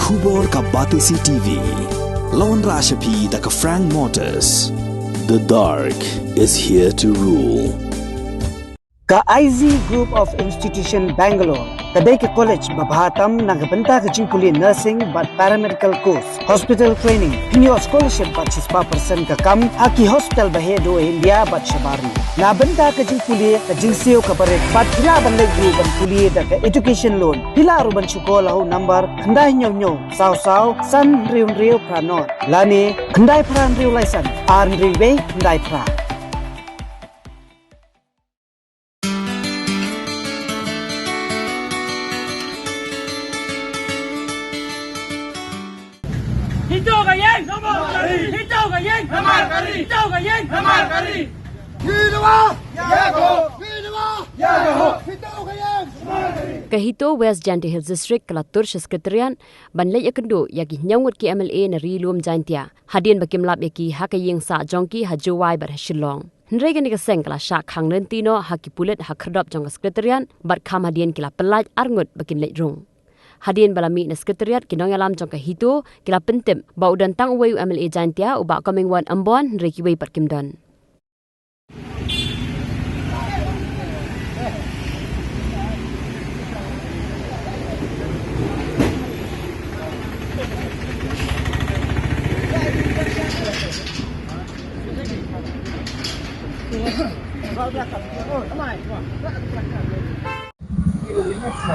Khubor ka Batisi TV. Lawan Rashapi da ka Frank Motors. The dark is here to rule. Ka IZ Group of Institution Bangalore, kadai ke college babahatam nagabanta ka jingkuli nursing but paramedical course, hospital training, pinyo scholarship but 6% ka kam, haki hospital bahedo India but shabarni. Nabanta ka jingkuli ka jingseo ka barek, but pila banlay ban kuli da ka education loan, pila aruban syukola ho number, kanday nyo, saw, san riu pranot, lani, kanday pran riu laisan, arn riwe, kanday pra. Hijau ka yang, hijau ka yang, hijau ka yang, Kahito West Jaintia Hills District Kalatur Sekretarian banlay yakendo yagi nyangut ki MLA na rilum Jaintia hadien bakimlap yaki hakayeng sa jongki hajuwai bar Shillong Nrega ni kaseng kala syak hang lentino haki pulet hakredop jong sekretarian bat kam hadien kila pelaj arngut bakin lejrung Hadien balami na sekretariat kinong alam jong kahito kila pentem ba udan tang uwayu MLA Jaintia uba coming one ambon nreki way pat kimdon.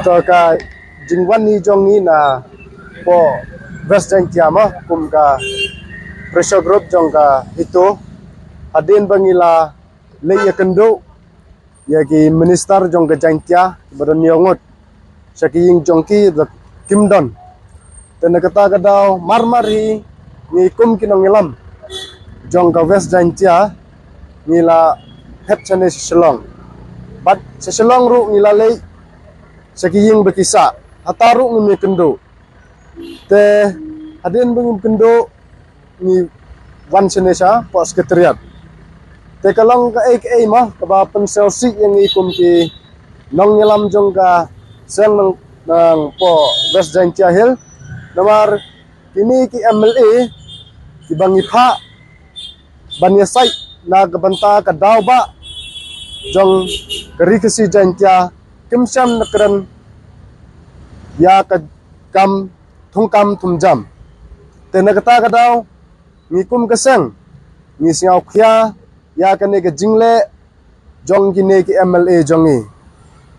Toka jingwan ni jong ni na po West Jaintia ma kum ka pressure group jong ka itu hadin bangila le yakendo yagi minister jong ka Jaintia badan yongot saking jong ki the kimdon ten kata kadaw marmari ni kum kinong ilam jong ka West Jaintia nila het chane Shillong but sa Shillong ru nila le saking bakisa hataru ngumi kendo te hadin bangim kendo ni wan senesha po sekretariat te kalong ka AK ma kaba penselsi yang ikum ki nong nyelam jong ka seng nang po West Jaintia Hill namar kini ki MLA ki bangi pha banyasai na kabanta ka daw ba jong kari kasi Jaintia kimsam nakran ya ka kam thungkam thumjam te nakata ka daw ngikum kaseng ni singaw khya ya kane ka jingle jong gine ki MLA jongi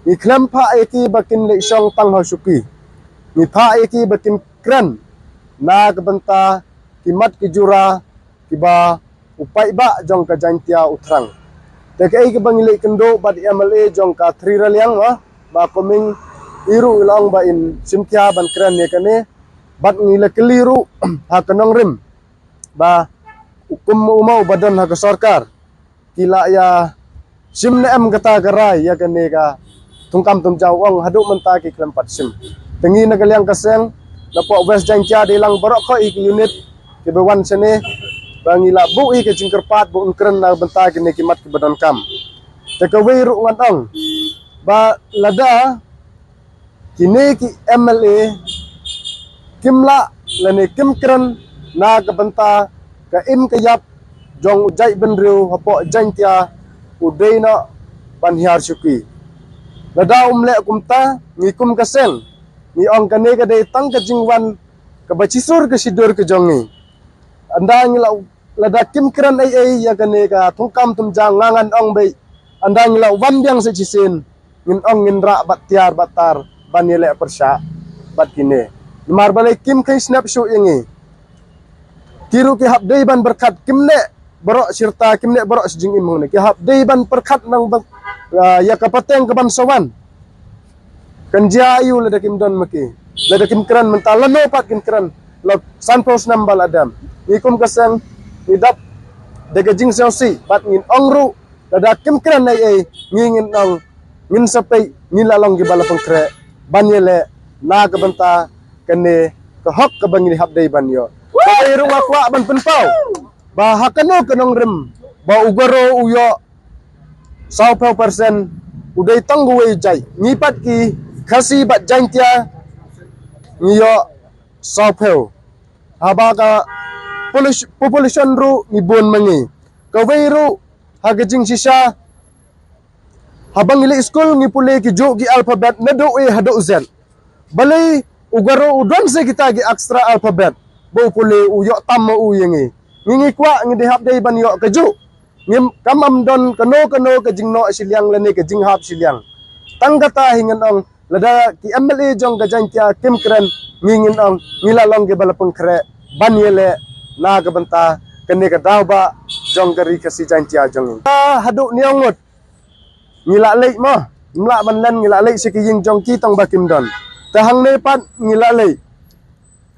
ni khlam pha eki bakin le shong tang hasuki ni pha eki bakin kran na ka banta ki mat ki jura ki ba upai ba jong ka Jaintia utrang te ka eki bangile kendo ba di MLA jong ka thriralyang ba koming iru ilang ba in simtia ban kran ne kane bat ngila keliru ha kanong rim ba hukum umau badan ha ka sarkar kila ya simne am kata garai ya kane ka tungkam tum jawong hadu menta ki klempat sim tengi nagalyang kaseng lapo West Jaintia dilang borok ko ik unit ke bewan sene bangila bu i ke jingkerpat bu kran na benta ki ne kimat ki badan kam te ka wiru ngantong ba lada kini ki MLA kimla lani kimkran na kabanta ka im kayap jong ujay benriu hapo Jaintia udayna banhiar syuki lada umle kumta ngikum kaseng ni ong kane ka day tang ka jingwan ka bacisur ka sidur ka jongi anda ngila lada kimkran ay ya kane ka tungkam tumjang ngangan ong bay anda ngila wandyang sa cisin ngin ong nginra batiar batar banile persya bat kini mar balai kim kai snapshot yangi kiru ki habdai ban berkat kimne borok sirta kimne borok sejing imong ne ki habdai ban perkat nang ya kapateng ke bansawan kanjia ayu lada kim don maki lada kim kran mentala no pat kim kran lo sanpos nambal adam ikum kasang nidap daga jing selsi bat ngin ongru lada kim kran ai ngin nang ngin sapai nilalong gibala pengkre banyele na kabanta kane ka hok ka bangini habdai banyo kay rung akwa ban penpau ba hakano kanong rem ba ugaro uyo 100% uday tangguwe jay ngipat ki kasi bat Jaintia ngiyo Southhill. Haba ka population ru ngibon mangi. Kawai ru hagajing sisa habang ili school ngipuli ki jo gi alphabet na do e hado z. Balay ugaro udon sa kita gi extra alphabet. Bo puli uyo tam u yengi. Ngingi kwa ngidihap day ban yo kaju. Ngim kamam don kano ka jingno silyang lani ka jinghap silyang. Tanggata hingan ang lada ki MLA jong gajantia Kim Kren ngingin ang nilalong ke balapang kre banyele na gabanta kani ka dawba jong gari kasi jantia jong. Hadu niangot ngilalay mo mla banlan ngilalay si kiying jong kitong bakim don. Tahang nepat ngilalay.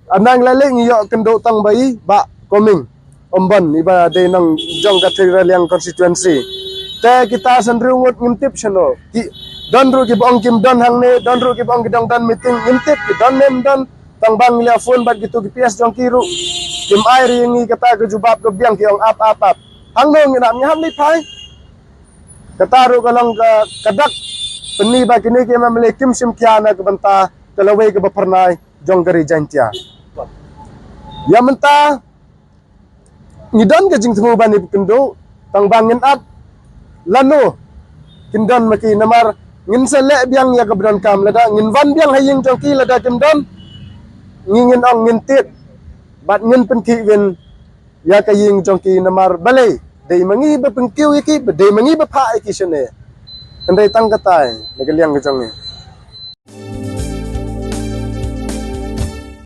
Anang lalay ngiyo kendo tang bayi ba koming omban iba de nang jong katriral yang constituency. Te kita sandrungot ngintip sino. Don ru ki bong kim don hang ne don ru ki bong kidong don meeting ngintip ki don nem don tang bang nila phone bat gitu ki PS jong kiru. Kim air yang kata ke jubab ke biang ki ong ap. Hang no ngina nyam ni pai. Kata ru kalong ka kadak peni ba kini ki mamle kim sim kiana ke banta kalawai ke bapernai jong gari jantia. Ya menta ngidon ke jing temu bani kendo tang bangin up lanu kindon maki namar ngin sele biang ya kabron kam lada ngin van biang haying jongki lada kindon ngingin ong ngintit bat ngin penki win ya kaying jongki namar balay dei mangi ba pengkiu iki dei mangi ba pha iki sene andai tang katai nagaliang ke jongi